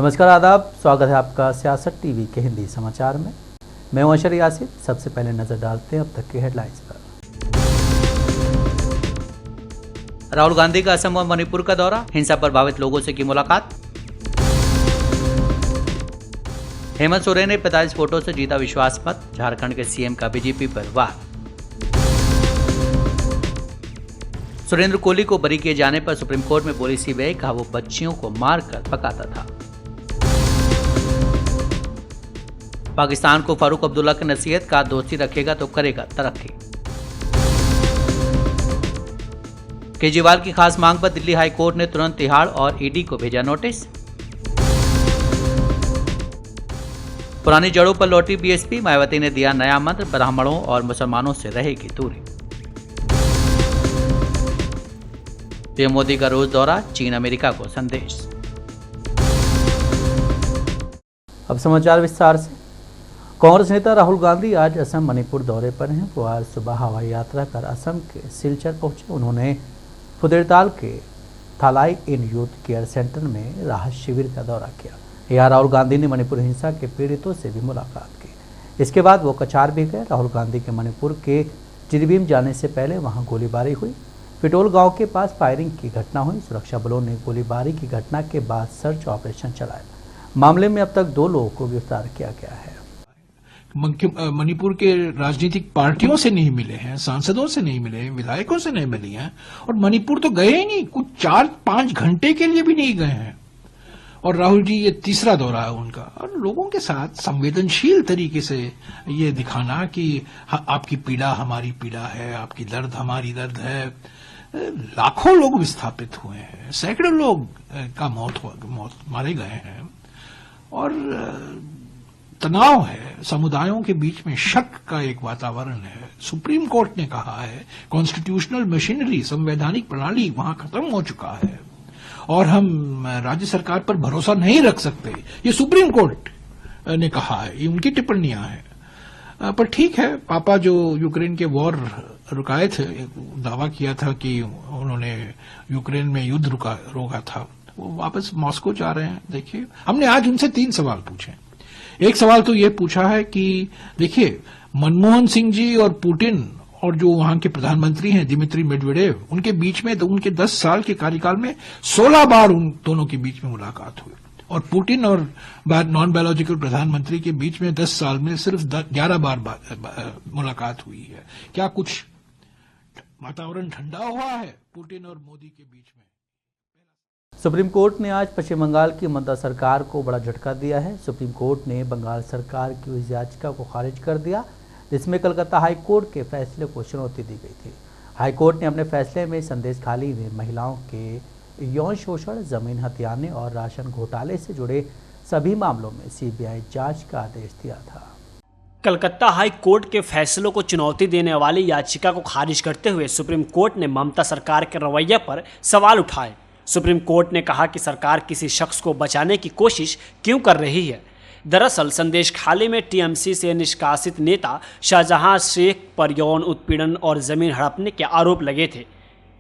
नमस्कार, आदाब। स्वागत है आपका सियासत टीवी के हिंदी समाचार में। मैं हूं अशर यासिर। सबसे पहले नजर डालते हैं अब तक की हेडलाइंस पर। राहुल गांधी का असम और मणिपुर का दौरा, हिंसा प्रभावित लोगों से की मुलाकात। हेमंत सोरेन ने 45 वोटों से जीता विश्वास मत, झारखंड के सीएम का बीजेपी पर वार। सुरेंद्र कोहली को बरी किए जाने पर सुप्रीम कोर्ट में बोली सीबीआई, कहा वो बच्चियों को मारकर पकाता था। पाकिस्तान को फारूक अब्दुल्ला की नसीहत, का दोस्ती रखेगा तो करेगा तरक्की। केजरीवाल की खास मांग पर दिल्ली हाई कोर्ट ने तुरंत तिहाड़ और ईडी को भेजा नोटिस। पुरानी जड़ों पर लौटी बीएसपी, मायावती ने दिया नया मंत्र, ब्राह्मणों और मुसलमानों से रहेगी दूरी। पीएम मोदी का रूस दौरा, चीन अमेरिका को संदेश। अब समाचार विस्तार से। कांग्रेस नेता राहुल गांधी आज असम मणिपुर दौरे पर हैं। वो आज सुबह हवाई यात्रा कर असम के सिलचर पहुंचे। उन्होंने फुदेरताल के थालाई इन यूथ केयर सेंटर में राहत शिविर का दौरा किया। यहाँ राहुल गांधी ने मणिपुर हिंसा के पीड़ितों से भी मुलाकात की। इसके बाद वो कछार भी गए। राहुल गांधी के मणिपुर के जिरीबीम जाने से पहले वहाँ गोलीबारी हुई। पिटोल गांव के पास फायरिंग की घटना हुई। सुरक्षा बलों ने गोलीबारी की घटना के बाद सर्च ऑपरेशन चलाया। मामले में अब तक 2 लोगों को गिरफ्तार किया गया है। मणिपुर के राजनीतिक पार्टियों से नहीं मिले हैं, सांसदों से नहीं मिले हैं, विधायकों से नहीं मिली हैं, और मणिपुर तो गए ही नहीं, कुछ 4-5 घंटे के लिए भी नहीं गए हैं। और राहुल जी, ये तीसरा दौरा है उनका, और लोगों के साथ संवेदनशील तरीके से ये दिखाना कि आपकी पीड़ा हमारी पीड़ा है, आपकी दर्द हमारी दर्द है। लाखों लोग विस्थापित हुए हैं, सैकड़ों लोग का मौत मारे गए हैं, और तनाव है। समुदायों के बीच में शक का एक वातावरण है। सुप्रीम कोर्ट ने कहा है कॉन्स्टिट्यूशनल मशीनरी, संवैधानिक प्रणाली वहां खत्म हो चुका है और हम राज्य सरकार पर भरोसा नहीं रख सकते। ये सुप्रीम कोर्ट ने कहा है, ये उनकी टिप्पणियां हैं। पर ठीक है, पापा जो यूक्रेन के वॉर रुकाए थे, दावा किया था कि उन्होंने यूक्रेन में युद्ध रोका था, वो वापस मॉस्को जा रहे हैं। देखिए, हमने आज उनसे 3 सवाल पूछे। एक सवाल तो ये पूछा है कि देखिए, मनमोहन सिंह जी और पुतिन और जो वहां के प्रधानमंत्री हैं दिमित्री मेदवेदेव, उनके बीच में तो उनके 10 साल के कार्यकाल में 16 बार उन दोनों के बीच में मुलाकात हुई, और पुतिन और नॉन बायोलॉजिकल प्रधानमंत्री के बीच में 10 साल में सिर्फ 11 बार मुलाकात हुई है। क्या कुछ वातावरण ठंडा हुआ है पुतिन और मोदी के बीच में? सुप्रीम कोर्ट ने आज पश्चिम बंगाल की ममता सरकार को बड़ा झटका दिया है। सुप्रीम कोर्ट ने बंगाल सरकार की उस याचिका को खारिज कर दिया जिसमें कलकत्ता हाई कोर्ट के फैसले को चुनौती दी गई थी। हाई कोर्ट ने अपने फैसले में संदेश खाली में महिलाओं के यौन शोषण, जमीन हथियाने और राशन घोटाले से जुड़े सभी मामलों में सीबीआई जांच का आदेश दिया था। कलकत्ता हाई कोर्ट के फैसलों को चुनौती देने वाली याचिका को खारिज करते हुए सुप्रीम कोर्ट ने ममता सरकार के रवैये पर सवाल उठाए। सुप्रीम कोर्ट ने कहा कि सरकार किसी शख्स को बचाने की कोशिश क्यों कर रही है। दरअसल संदेश खाली में टीएमसी से निष्कासित नेता शाहजहां शेख पर यौन उत्पीड़न और जमीन हड़पने के आरोप लगे थे।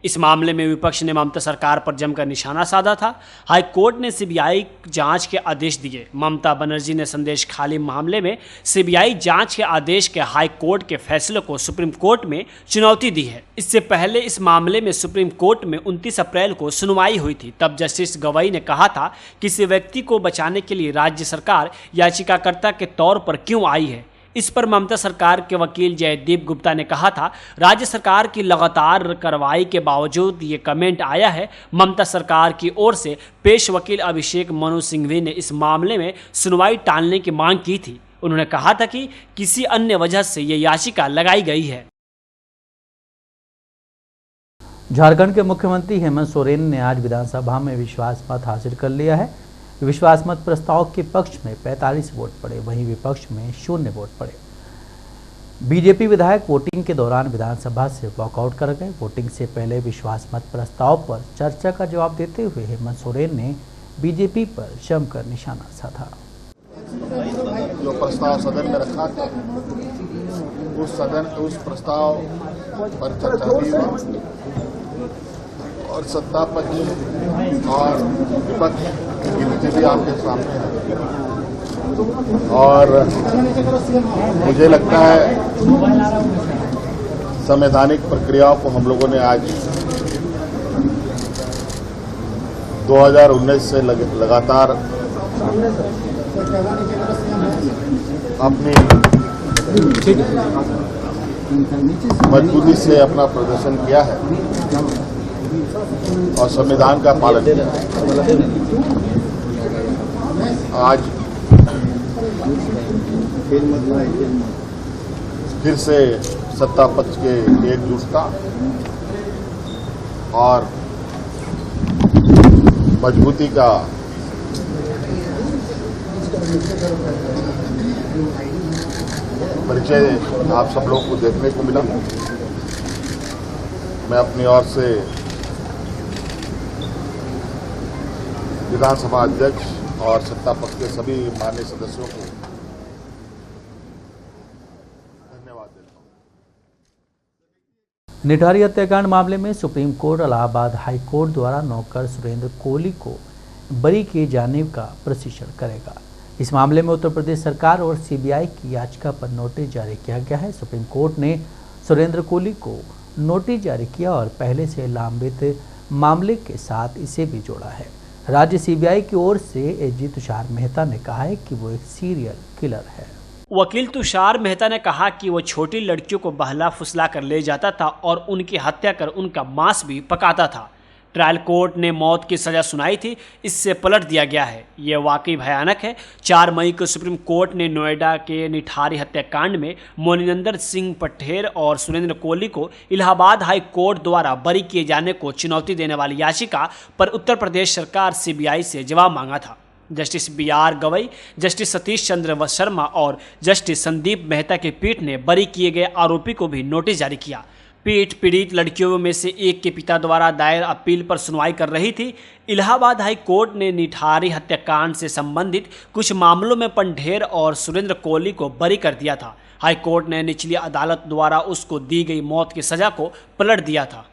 इस मामले में विपक्ष ने ममता सरकार पर जमकर निशाना साधा था। हाई कोर्ट ने सीबीआई जांच के आदेश दिए। ममता बनर्जी ने संदेश खाली मामले में सीबीआई जांच के आदेश के हाई कोर्ट के फैसले को सुप्रीम कोर्ट में चुनौती दी है। इससे पहले इस मामले में सुप्रीम कोर्ट में 29 अप्रैल को सुनवाई हुई थी। तब जस्टिस गवई ने कहा था किसी व्यक्ति को बचाने के लिए राज्य सरकार याचिकाकर्ता के तौर पर क्यों आई है। इस पर ममता सरकार के वकील जयदीप गुप्ता ने कहा था, राज्य सरकार की लगातार कार्रवाई के बावजूद ये कमेंट आया है। ममता सरकार की ओर से पेश वकील अभिषेक मनु सिंघवी ने इस मामले में सुनवाई टालने की मांग की थी। उन्होंने कहा था कि किसी अन्य वजह से ये याचिका लगाई गई है। झारखंड के मुख्यमंत्री हेमंत सोरेन ने आज विधानसभा में विश्वास मत हासिल कर लिया है। विश्वास मत प्रस्ताव के पक्ष में 45 वोट पड़े, वहीं विपक्ष में 0 वोट पड़े। बीजेपी विधायक वोटिंग के दौरान विधानसभा से वॉकआउट कर गए। वोटिंग से पहले विश्वास मत प्रस्ताव पर चर्चा का जवाब देते हुए हेमंत सोरेन ने बीजेपी पर जमकर निशाना साधा। जो प्रस्ताव सदन में रखा था, उस प्रस्ताव पर चर्चा हुई और सत्ता पक्ष और विपक्ष की नीति भी आपके सामने है और मुझे लगता है संवैधानिक प्रक्रियाओं को हम लोगों ने आज 2019 से लगातार अपनी मजबूती से अपना प्रदर्शन किया है और संविधान का पालन किया है। आज फिर से सत्ता पक्ष के एकजुटता और मजबूती का परिचय आप सब लोगों को देखने को मिला। मैं अपनी ओर से विधानसभा अध्यक्ष और सत्ता पक्ष के सभी माननीय सदस्यों को धन्यवाद देता हूं। निठारी हत्याकांड मामले में supreme court Allahabad high court द्वारा नौकर सुरेंद्र कोहली को बरी किए जाने का प्रशिक्षण करेगा। इस मामले में उत्तर प्रदेश सरकार और सीबीआई की याचिका पर नोटिस जारी किया गया है। सुप्रीम कोर्ट ने सुरेंद्र कोहली को नोटिस जारी किया और पहले से लंबित मामले के साथ इसे भी जोड़ा है। राज्य सीबीआई की ओर से एजी तुषार मेहता ने कहा है कि वो एक सीरियल किलर है। वकील तुषार मेहता ने कहा कि वो छोटी लड़कियों को बहला फुसला कर ले जाता था और उनकी हत्या कर उनका मांस भी पकाता था। ट्रायल कोर्ट ने मौत की सजा सुनाई थी, इससे पलट दिया गया है। ये वाकई भयानक है। 4 मई को सुप्रीम कोर्ट ने नोएडा के निठारी हत्याकांड में मोनिनंदन सिंह पटेर और सुरेंद्र कोहली को इलाहाबाद हाई कोर्ट द्वारा बरी किए जाने को चुनौती देने वाली याचिका पर उत्तर प्रदेश सरकार सीबीआई से जवाब मांगा था। Justice BR Gavai, justice Satish Chandra Sharma और जस्टिस संदीप मेहता की पीठ ने बरी किए गए आरोपी को भी नोटिस जारी किया। पीठ पीड़ित लड़कियों में से एक के पिता द्वारा दायर अपील पर सुनवाई कर रही थी। इलाहाबाद हाई कोर्ट ने निठारी हत्याकांड से संबंधित कुछ मामलों में पटेर और सुरेंद्र कोहली को बरी कर दिया था। हाई कोर्ट ने निचली अदालत द्वारा उसको दी गई मौत की सजा को पलट दिया था।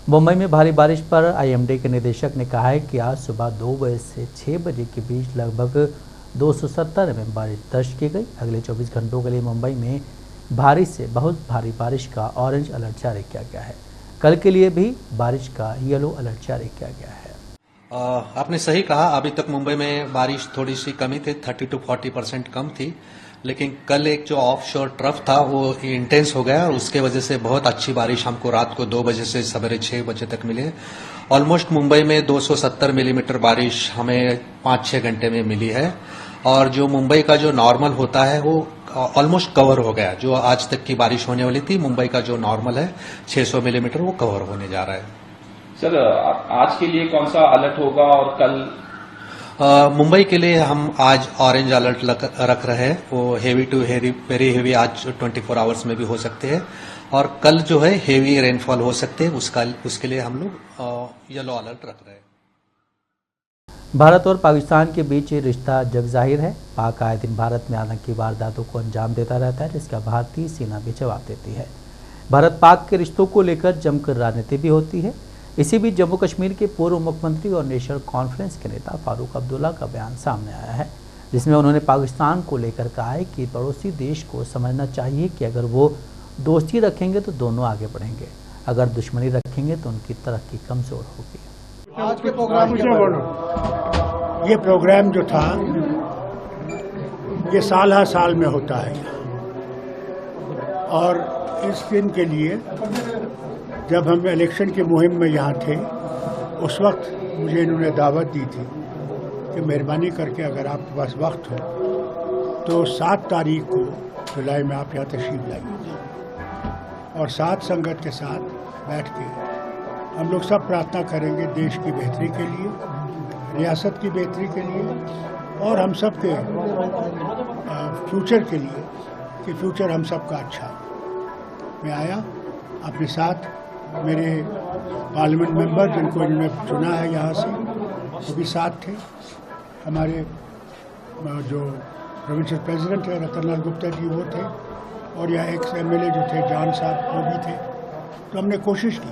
मुंबई में भारी बारिश पर IMD के निदेशक ने कहा है कि आज सुबह 2 बजे से 6 बजे के बीच लगभग 270 में बारिश दर्ज की गई। अगले 24 घंटों के लिए मुंबई में भारी से बहुत भारी बारिश का ऑरेंज अलर्ट जारी किया गया है। कल के लिए भी बारिश का येलो अलर्ट जारी किया गया है। आपने सही कहा, अभी तक मुंबई में बारिश थोड़ी सी कमी थी, 30 to 40% कम थी, लेकिन कल एक जो ऑफ शोर ट्रफ था वो इंटेंस हो गया और उसके वजह से बहुत अच्छी बारिश हमको रात को 2 बजे से सवेरे 6 बजे तक मिले। ऑलमोस्ट मुंबई में 270 मिलीमीटर बारिश हमें 5-6 घंटे में मिली है और जो मुंबई का जो नॉर्मल होता है वो ऑलमोस्ट कवर हो गया। जो आज तक की बारिश होने वाली थी, मुंबई का जो नॉर्मल है 600 मिलीमीटर, वो कवर होने जा रहा है। सर, आज के लिए कौन सा अलर्ट होगा और कल? मुंबई के लिए हम आज ऑरेंज अलर्ट रख रहे हैं। वो हेवी टू वेरी हेवी आज 24 आवर्स में भी हो सकते हैं और कल जो है हेवी रेनफॉल हो सकते हैं, उसके लिए हम लोग येलो अलर्ट रख रहे हैं। भारत और पाकिस्तान के बीच रिश्ता जग जाहिर है। पाक आए दिन भारत में आतंकी वारदातों को अंजाम देता रहता है, जिसका भारतीय सेना भी जवाब देती है। भारत पाक के रिश्तों को लेकर जमकर राजनीति भी होती है। इसी बीच जम्मू कश्मीर के पूर्व मुख्यमंत्री और नेशनल कॉन्फ्रेंस के नेता फारूक अब्दुल्ला का बयान सामने आया है, जिसमें उन्होंने पाकिस्तान को लेकर कहा है कि पड़ोसी देश को समझना चाहिए कि अगर वो दोस्ती रखेंगे तो दोनों आगे बढ़ेंगे, अगर दुश्मनी रखेंगे तो उनकी तरक्की कमजोर होगी। आज के प्रोग्राम ये प्रोग्राम जो था ये साल हर साल में होता है और इस दिन के लिए जब हम इलेक्शन की मुहिम में यहाँ थे उस वक्त मुझे इन्होंने दावत दी थी कि मेहरबानी करके अगर आपके पास वक्त हो तो 7 तारीख को जुलाई में आप यहाँ तशरीफ लाइए और साथ संगत के साथ बैठ के हम लोग सब प्रार्थना करेंगे देश की बेहतरी के लिए, रियासत की बेहतरी के लिए और हम सब के फ्यूचर के लिए कि फ्यूचर हम सब का अच्छा हो। मैं आया अपने साथ मेरे पार्लियामेंट मेंबर जिनको इन्होंने चुना है यहाँ से वो भी साथ थे, हमारे जो प्रोविंशियल प्रेसिडेंट है रतनलाल गुप्ता जी वो थे और यहाँ एक MLA जो थे जान साहब वो भी थे तो हमने कोशिश की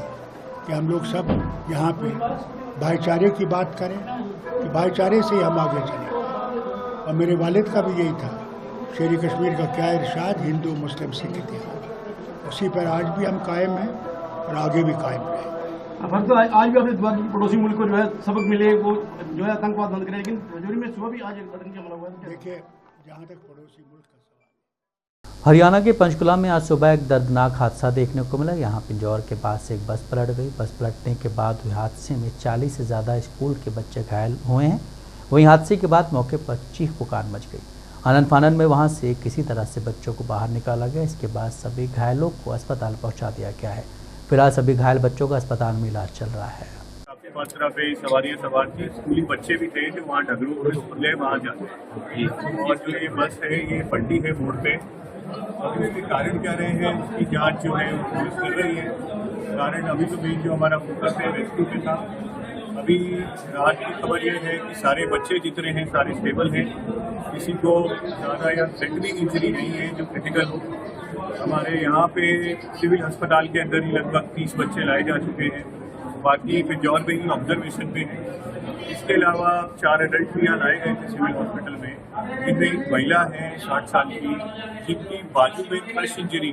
कि हम लोग सब यहाँ पे भाईचारे की बात करें कि भाईचारे से ही हम आगे चलें। और मेरे वालिद का भी यही था, शेर कश्मीर का क्या इरशाद, हिंदू मुस्लिम सिख इतिहाद, उसी पर आज भी हम कायम हैं और आगे भी कायम रहें। आज भी अपने पड़ोसी मुल्क को जो है सबक मिले, वो जो है आतंकवाद बंद करें, लेकिन राजौरी में सुबह भी आज एक आतंकी हमला हुआ है। देखिए, जहाँ तक पड़ोसी मुल्क का सवाल, हरियाणा के पंचकुला में आज सुबह एक दर्दनाक हादसा देखने को मिला। यहाँ पिंजौर के पास से एक बस पलट गई। बस पलटने के बाद हुए हादसे में 40 से ज़्यादा स्कूल के बच्चे घायल हुए हैं। वहीं हादसे के बाद मौके पर चीख पुकार मच गई। आनन फानन में वहां से किसी तरह से बच्चों को बाहर निकाला गया। इसके बाद सभी घायलों को अस्पताल पहुंचा दिया गया है। फिलहाल सभी घायल बच्चों का अस्पताल में इलाज चल रहा है। मात्रा पे सवारियाँ सवार थी, स्कूली बच्चे भी थे जो वहाँ ढगरू स्कूल है वहाँ जाते हैं। और जो ये बस है ये पलटी है मोड़ पे। अब इसके कारण क्या रहे हैं, इसकी जांच जो है पुलिस कर रही है। कारण अभी तो मेन जो हमारा फोकस है रेस्क्यू पे था। अभी रात की खबर ये है कि सारे बच्चे जितने हैं सारे स्टेबल हैं, किसी को ज़्यादा या सेकेंडरी इंजरी नहीं है जो क्रिटिकल हो। हमारे यहाँ पे सिविल अस्पताल के अंदर ही लगभग 30 बच्चे लाए जा चुके हैं, बाकी पिंजौर में ही ऑब्जर्वेशन पे हैं। इसके अलावा 4 एडल्ट भी यहाँ लाए गए थे सिविल हॉस्पिटल में, जिनमें एक महिला है 60 साल की जिनकी बाजू में क्रश इंजरी,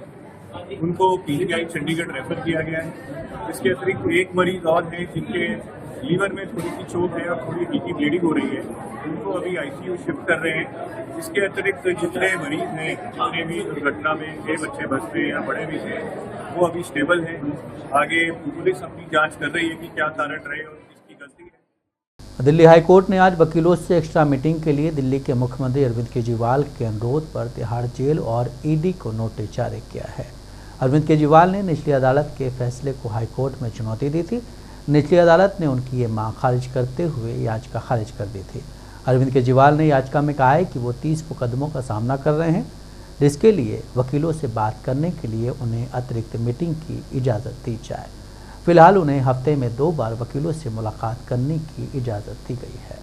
उनको पीजीआई चंडीगढ़ रेफर किया गया है। इसके अतिरिक्त एक मरीज और है जिनके लीवर में थोड़ी सी चोट है और थोड़ी हल्की ब्लीडिंग हो रही है, उनको अभी आईसीयू शिफ्ट कर रहे हैं। इसके अतिरिक्त जितने मरीज हैं, जितने भी दुर्घटना में थे बच्चे बस में या बड़े भी थे, वो अभी स्टेबल हैं। आगे पुलिस अपनी जांच कर रही है कि क्या कारण रहे और किसकी गलती है। दिल्ली हाईकोर्ट ने आज वकीलों से एक्स्ट्रा मीटिंग के लिए दिल्ली के मुख्यमंत्री अरविंद केजरीवाल के अनुरोध पर तिहाड़ जेल और ईडी को नोटिस जारी किया है। अरविंद केजरीवाल ने निचली अदालत के फैसले को हाईकोर्ट में चुनौती दी थी। निचली अदालत ने उनकी ये मांग खारिज करते हुए याचिका खारिज कर दी थी। अरविंद केजरीवाल ने याचिका में कहा है कि वो 30 मुकदमों का सामना कर रहे हैं, जिसके लिए वकीलों से बात करने के लिए उन्हें अतिरिक्त मीटिंग की इजाज़त दी जाए। फिलहाल उन्हें हफ्ते में 2 बार वकीलों से मुलाकात करने की इजाज़त दी गई है।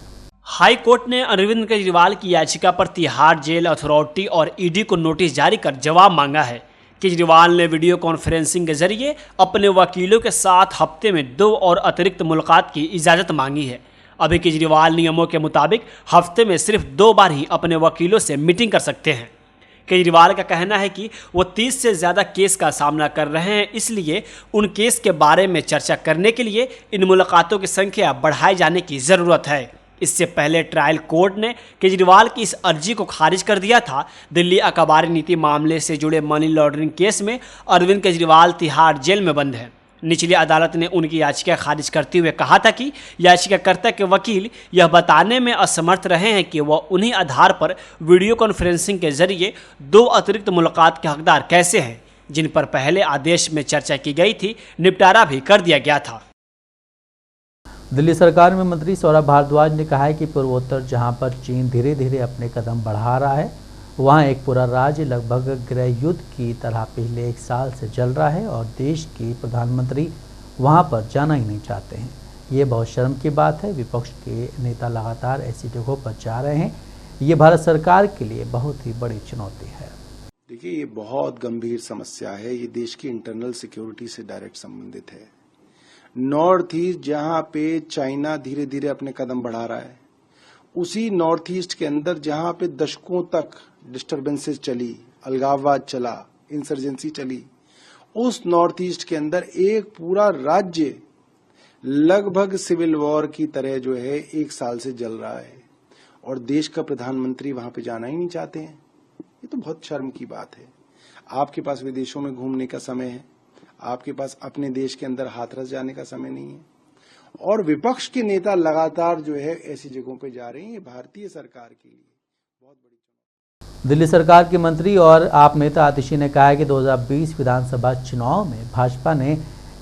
हाई कोर्ट ने अरविंद केजरीवाल की याचिका पर तिहाड़ जेल अथॉरिटी और ईडी को नोटिस जारी कर जवाब मांगा है। केजरीवाल ने वीडियो कॉन्फ्रेंसिंग के जरिए अपने वकीलों के साथ हफ्ते में 2 और अतिरिक्त मुलाकात की इजाज़त मांगी है। अभी केजरीवाल नियमों के मुताबिक हफ्ते में सिर्फ 2 बार ही अपने वकीलों से मीटिंग कर सकते हैं। केजरीवाल का कहना है कि वो 30 से ज़्यादा केस का सामना कर रहे हैं, इसलिए उन केस के बारे में चर्चा करने के लिए इन मुलाकातों की संख्या बढ़ाए जाने की ज़रूरत है। इससे पहले ट्रायल कोर्ट ने केजरीवाल की इस अर्जी को खारिज कर दिया था। दिल्ली अखबारी नीति मामले से जुड़े मनी लॉन्ड्रिंग केस में अरविंद केजरीवाल तिहाड़ जेल में बंद है। निचली अदालत ने उनकी याचिका खारिज करते हुए कहा था कि याचिकाकर्ता के वकील यह बताने में असमर्थ रहे हैं कि वह उन्हीं आधार पर वीडियो कॉन्फ्रेंसिंग के जरिए 2 अतिरिक्त मुलाकात के हकदार कैसे हैं, जिन पर पहले आदेश में चर्चा की गई थी, निपटारा भी कर दिया गया था। दिल्ली सरकार में मंत्री सौरभ भारद्वाज ने कहा है कि पूर्वोत्तर जहां पर चीन धीरे धीरे अपने कदम बढ़ा रहा है, वहां एक पूरा राज्य लगभग गृह युद्ध की तरह पिछले 1 साल से जल रहा है और देश की प्रधानमंत्री वहां पर जाना ही नहीं चाहते हैं। ये बहुत शर्म की बात है। विपक्ष के नेता लगातार ऐसी जगहों पर जा रहे हैं। ये भारत सरकार के लिए बहुत ही बड़ी चुनौती है। देखिए, ये बहुत गंभीर समस्या है। ये देश की इंटरनल सिक्योरिटी से डायरेक्ट संबंधित है। नॉर्थ ईस्ट जहां पे चाइना धीरे धीरे अपने कदम बढ़ा रहा है, उसी नॉर्थ ईस्ट के अंदर जहां पे दशकों तक डिस्टर्बेंसेस चली, अलगाववाद चला, इंसर्जेंसी चली, उस नॉर्थ ईस्ट के अंदर एक पूरा राज्य लगभग सिविल वॉर की तरह जो है 1 साल से जल रहा है और देश का प्रधानमंत्री वहां पे जाना ही नहीं चाहते हैं। ये तो बहुत शर्म की बात है। आपके पास विदेशों में घूमने का समय है, आपके पास अपने देश के अंदर हाथरस जाने का समय नहीं है, और विपक्ष के नेता लगातार जो है ऐसी जगहों पे जा रहे हैं। ये भारतीय सरकार के लिए बहुत बड़ी चुनौती। दिल्ली सरकार के मंत्री और आप नेता आतिशी ने कहा है कि 2020 विधानसभा चुनाव में भाजपा ने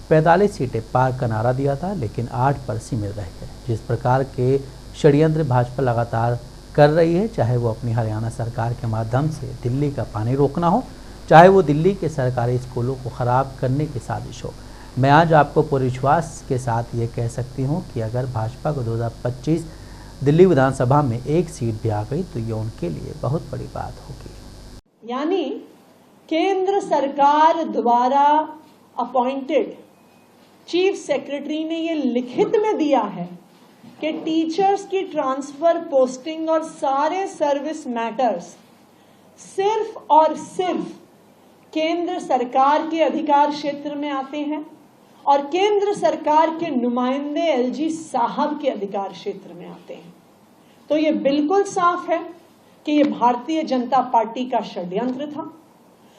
45 सीटें पार का नारा दिया था, लेकिन 8 पर सीमित रह गए। जिस प्रकार के षड्यंत्र भाजपा लगातार कर रही है, चाहे वो अपनी हरियाणा सरकार के माध्यम से दिल्ली का पानी रोकना हो, चाहे वो दिल्ली के सरकारी स्कूलों को ख़राब करने की साजिश हो, मैं आज आपको पूरे विश्वास के साथ ये कह सकती हूँ कि अगर भाजपा को 2025 दिल्ली विधानसभा में 1 सीट भी आ गई तो ये उनके लिए बहुत बड़ी बात होगी। यानी केंद्र सरकार द्वारा अपॉइंटेड चीफ सेक्रेटरी ने ये लिखित में दिया है कि टीचर्स की ट्रांसफर, पोस्टिंग और सारे सर्विस मैटर्स सिर्फ और सिर्फ केंद्र सरकार के अधिकार क्षेत्र में आते हैं और केंद्र सरकार के नुमाइंदे एलजी साहब के अधिकार क्षेत्र में आते हैं। तो ये बिल्कुल साफ है कि ये भारतीय जनता पार्टी का षड्यंत्र था।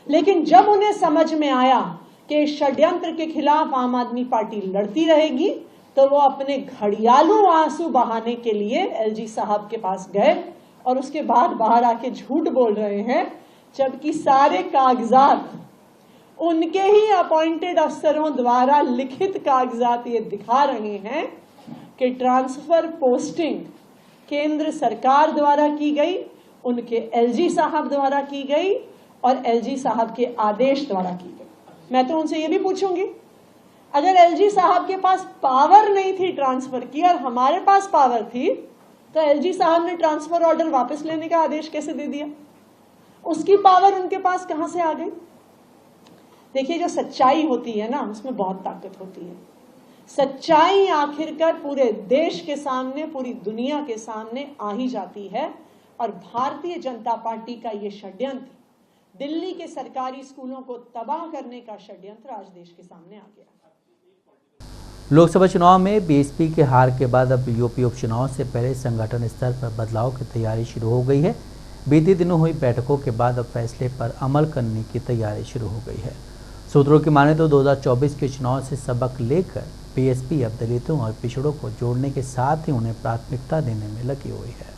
लेकिन जब उन्हें समझ में आया कि इस षड्यंत्र के खिलाफ आम आदमी पार्टी लड़ती रहेगी, तो वो अपने घड़ियालू आंसू बहाने के लिए एलजी साहब के पास गए और उसके बाद बाहर आके झूठ बोल रहे हैं, जबकि सारे कागजात उनके ही अपॉइंटेड अफसरों द्वारा लिखित कागजात ये दिखा रहे हैं कि ट्रांसफर पोस्टिंग केंद्र सरकार द्वारा की गई, उनके एलजी साहब द्वारा की गई और एलजी साहब के आदेश द्वारा की गई। मैं तो उनसे ये भी पूछूंगी, अगर एलजी साहब के पास पावर नहीं थी ट्रांसफर की और हमारे पास पावर थी, तो एलजी साहब ने ट्रांसफर ऑर्डर वापस लेने का आदेश कैसे दे दिया? उसकी पावर उनके पास कहां से आ गई? देखिए, जो सच्चाई होती है ना, उसमें बहुत ताकत होती है। सच्चाई आखिरकार पूरे देश के सामने, पूरी दुनिया के सामने आ ही जाती है। और भारतीय जनता पार्टी का ये षड्यंत्र, दिल्ली के सरकारी स्कूलों को तबाह करने का षड्यंत्र, आज देश के सामने आ गया। लोकसभा चुनाव में बीएसपी के हार के बाद अब यूपी उपचुनाव से पहले संगठन स्तर पर बदलाव की तैयारी शुरू हो गई है। बीते दिनों हुई बैठकों के बाद अब फैसले पर अमल करने की तैयारी शुरू हो गई है। सूत्रों की माने तो 2024 के चुनाव से सबक लेकर बीएसपी अब दलितों और पिछड़ों को जोड़ने के साथ ही उन्हें प्राथमिकता देने में लगी हुई है।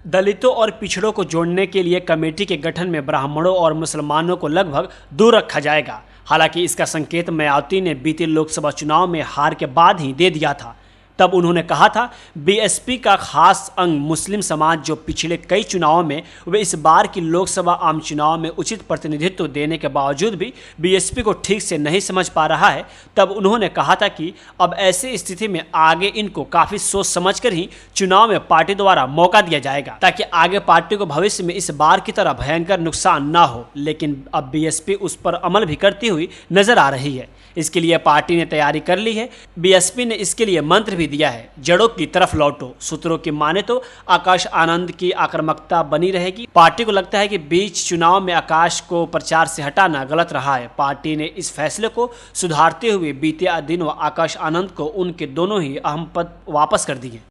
दलितों और पिछड़ों को जोड़ने के लिए कमेटी के गठन में ब्राह्मणों और मुसलमानों को लगभग दूर रखा जाएगा। हालांकि इसका संकेत मायावती ने बीते लोकसभा चुनाव में हार के बाद ही दे दिया था। तब उन्होंने कहा था, बीएसपी का खास अंग मुस्लिम समाज जो पिछले कई चुनावों में वे इस बार की लोकसभा आम चुनाव में उचित प्रतिनिधित्व देने के बावजूद भी बीएसपी को ठीक से नहीं समझ पा रहा है। तब उन्होंने कहा था कि अब ऐसी स्थिति में आगे इनको काफ़ी सोच समझकर ही चुनाव में पार्टी द्वारा मौका दिया जाएगा, ताकि आगे पार्टी को भविष्य में इस बार की तरह भयंकर नुकसान ना हो। लेकिन अब बीएसपी उस पर अमल भी करती हुई नजर आ रही है। इसके लिए पार्टी ने तैयारी कर ली है। बीएसपी ने इसके लिए मंत्र भी दिया है, जड़ों की तरफ लौटो। सूत्रों की माने तो आकाश आनंद की आक्रामकता बनी रहेगी। पार्टी को लगता है कि बीच चुनाव में आकाश को प्रचार से हटाना गलत रहा है। पार्टी ने इस फैसले को सुधारते हुए बीते दिनों आकाश आनंद को उनके दोनों ही अहम पद वापस कर दिए।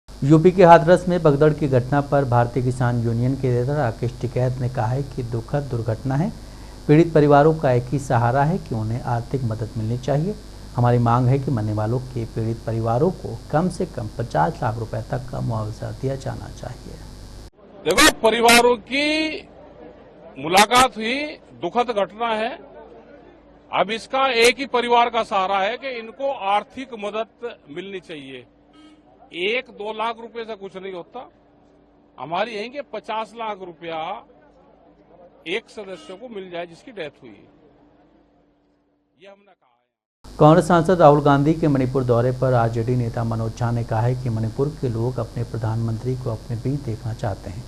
यूपी के हाथरस में भगदड़ की घटना पर भारतीय किसान यूनियन के नेता राकेश टिकैत ने कहा है कि दुखद दुर्घटना है। पीड़ित परिवारों का एक ही सहारा है कि उन्हें आर्थिक मदद मिलनी चाहिए। हमारी मांग है कि मरने वालों के पीड़ित परिवारों को कम से कम 50 लाख रुपए तक का मुआवजा दिया जाना चाहिए। देखो, परिवारों की मुलाकात हुई, दुखद घटना है। अब इसका एक ही परिवार का सहारा है कि इनको आर्थिक मदद मिलनी चाहिए। 1-2 लाख रुपए से कुछ नहीं होता। हमारी यही कि 50 लाख रुपया एक सदस्य को मिल जाए जिसकी डेथ हुई, ये हमने कहा है। कांग्रेस सांसद राहुल गांधी के मणिपुर दौरे पर आरजेडी नेता मनोज झा ने कहा है कि मणिपुर के लोग अपने प्रधानमंत्री को अपने बीच देखना चाहते हैं।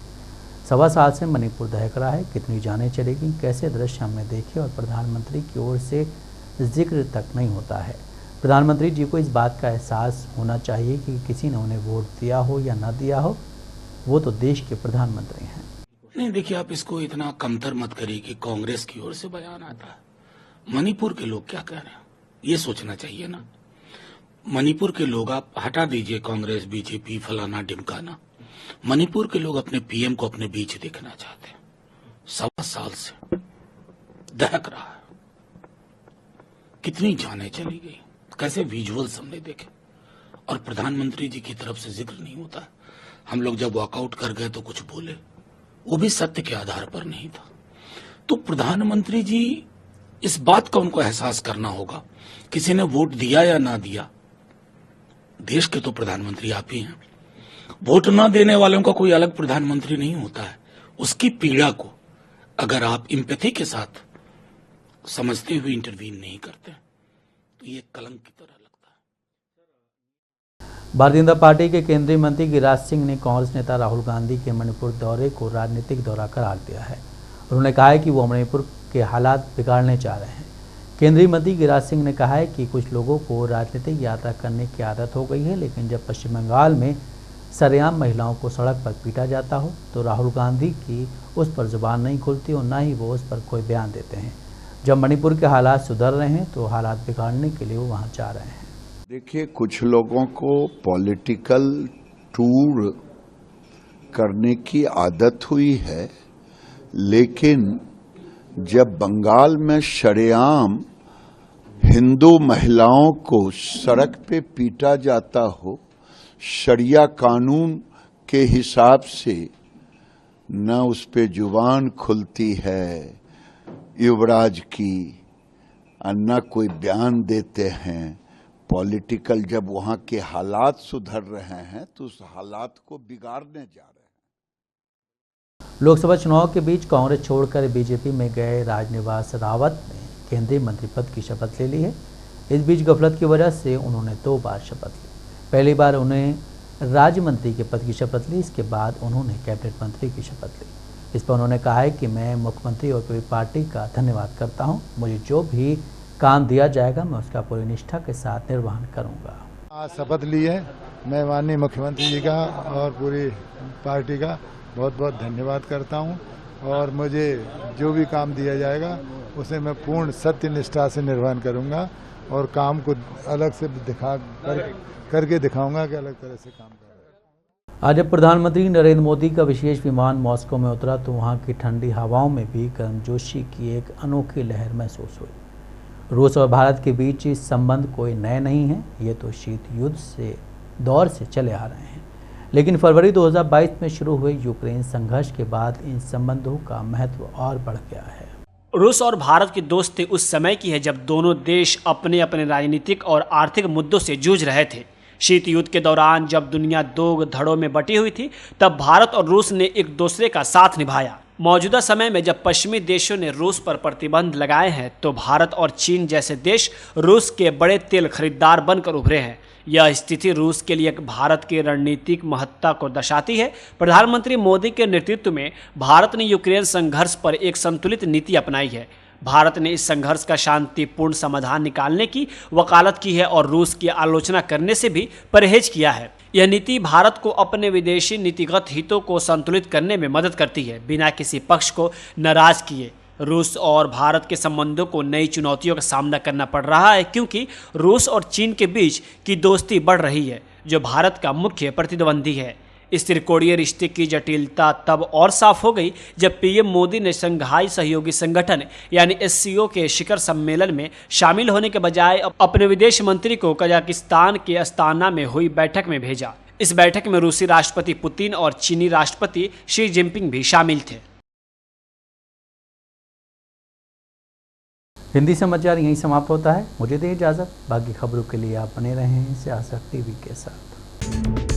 1.25 साल से मणिपुर दहक रहा है, कितनी जानें चलेगी, कैसे दृश्य हमने देखे और प्रधानमंत्री की ओर से जिक्र तक नहीं होता है। प्रधानमंत्री जी को इस बात का एहसास होना चाहिए कि किसी ने उन्हें वोट दिया हो या न दिया हो, वो तो देश के प्रधानमंत्री हैं। नहीं, देखिए, आप इसको इतना कमतर मत करिए कि कांग्रेस की ओर से बयान आता है। मणिपुर के लोग क्या कह रहे हैं ये सोचना चाहिए ना। मणिपुर के लोग, आप हटा दीजिए कांग्रेस, बीजेपी, फलाना ढिमकाना। मणिपुर के लोग अपने पीएम को अपने बीच देखना चाहते हैं। 1.25 साल से दहक रहा है, कितनी जानें चली गई, कैसे विजुअल्स हमने देखे, और प्रधानमंत्री जी की तरफ से जिक्र नहीं होता। हम लोग जब वॉकआउट कर गए तो कुछ बोले, वो भी सत्य के आधार पर नहीं था। तो प्रधानमंत्री जी, इस बात का उनको एहसास करना होगा, किसी ने वोट दिया या ना दिया, देश के तो प्रधानमंत्री आप ही हैं। वोट ना देने वालों का कोई अलग प्रधानमंत्री नहीं होता है। उसकी पीड़ा को अगर आप इम्पैथी के साथ समझते हुए इंटरवीन नहीं करते तो ये कलंक की तरह लगता है। भारतीय जनता पार्टी के केंद्रीय मंत्री गिरिराज सिंह ने कांग्रेस नेता राहुल गांधी के मणिपुर दौरे को राजनीतिक दौरा करार दिया है। उन्होंने कहा है कि वो मणिपुर के हालात बिगाड़ने जा रहे हैं। केंद्रीय मंत्री गिरिराज सिंह ने कहा है कि कुछ लोगों को राजनीतिक यात्रा करने की आदत हो गई है, लेकिन जब पश्चिम बंगाल में सरेआम महिलाओं को सड़क पर पीटा जाता हो तो राहुल गांधी की उस पर जुबान नहीं खुलती और न ही वो उस पर कोई बयान देते हैं। जब मणिपुर के हालात सुधर रहे हैं तो हालात बिगाड़ने के लिए वो वहाँ जा रहे हैं। देखिए, कुछ लोगों को पॉलिटिकल टूर करने की आदत हुई है, लेकिन जब बंगाल में शरेआम हिंदू महिलाओं को सड़क पे पीटा जाता हो, शरिया कानून के हिसाब से न उस पे जुबान खुलती है युवराज की, न कोई बयान देते हैं। पॉलिटिकल जब वहां के हालात सुधर रहे हैं तो उस हालात को बिगाड़ने जा रहे हैं। लोकसभा चुनाव के बीच कांग्रेस छोड़कर बीजेपी में गए राजनिवास रावत ने केंद्रीय मंत्री पद की शपथ ले ली है। इस बीच गफलत की वजह से उन्होंने 2 बार शपथ ली। पहली बार उन्हें राज्य मंत्री के पद की शपथ ली, इसके बाद उन्होंने कैबिनेट मंत्री की शपथ ली। इस पर उन्होंने कहा है कि मैं मुख्यमंत्री और पूरी पार्टी का धन्यवाद करता हूं। मुझे जो भी काम दिया जाएगा मैं उसका पूरी निष्ठा के साथ निर्वहन करूंगा। आज शपथ ली है, मैं माननीय मुख्यमंत्री जी का और पूरी पार्टी का बहुत बहुत धन्यवाद करता हूं और मुझे जो भी काम दिया जाएगा उसे मैं पूर्ण सत्य निष्ठा से निर्वहन करूंगा और काम को अलग से करके दिखाऊंगा कि अलग तरह से काम कर रहे हैं। आज जब प्रधानमंत्री नरेंद्र मोदी का विशेष विमान मॉस्को में उतरा तो वहां की ठंडी हवाओं में भी गर्मजोशी की एक अनोखी लहर महसूस हुई। रूस और भारत के बीच संबंध कोई नए नहीं है, ये तो शीत युद्ध से दौर से चले आ रहे हैं, लेकिन फरवरी 2022 में शुरू हुए यूक्रेन संघर्ष के बाद इन संबंधों का महत्व और बढ़ गया है। रूस और भारत की दोस्ती उस समय की है जब दोनों देश अपने अपने राजनीतिक और आर्थिक मुद्दों से जूझ रहे थे। शीत युद्ध के दौरान जब दुनिया 2 धड़ों में बटी हुई थी, तब भारत और रूस ने एक दूसरे का साथ निभाया। मौजूदा समय में जब पश्चिमी देशों ने रूस पर प्रतिबंध लगाए हैं, तो भारत और चीन जैसे देश रूस के बड़े तेल खरीदार बनकर उभरे हैं। यह स्थिति रूस के लिए भारत की रणनीतिक महत्ता को दर्शाती है। प्रधानमंत्री मोदी के नेतृत्व में भारत ने यूक्रेन संघर्ष पर एक संतुलित नीति अपनाई है। भारत ने इस संघर्ष का शांतिपूर्ण समाधान निकालने की वकालत की है और रूस की आलोचना करने से भी परहेज किया है। यह नीति भारत को अपने विदेशी नीतिगत हितों को संतुलित करने में मदद करती है, बिना किसी पक्ष को नाराज किए। रूस और भारत के संबंधों को नई चुनौतियों का सामना करना पड़ रहा है, क्योंकि रूस और चीन के बीच की दोस्ती बढ़ रही है, जो भारत का मुख्य प्रतिद्वंदी है। इस त्रिकोणीय रिश्ते की जटिलता तब और साफ हो गई जब पीएम मोदी ने शंघाई सहयोगी संगठन यानी एससीओ के शिखर सम्मेलन में शामिल होने के बजाय अपने विदेश मंत्री को कजाकिस्तान के अस्ताना में हुई बैठक में भेजा। इस बैठक में रूसी राष्ट्रपति पुतिन और चीनी राष्ट्रपति शी जिनपिंग भी शामिल थे। हिंदी समाचार यहीं समाप्त होता है। मुझे दें इजाज़त। बाकी खबरों के लिए आप बने रहें सियासत टीवी के साथ।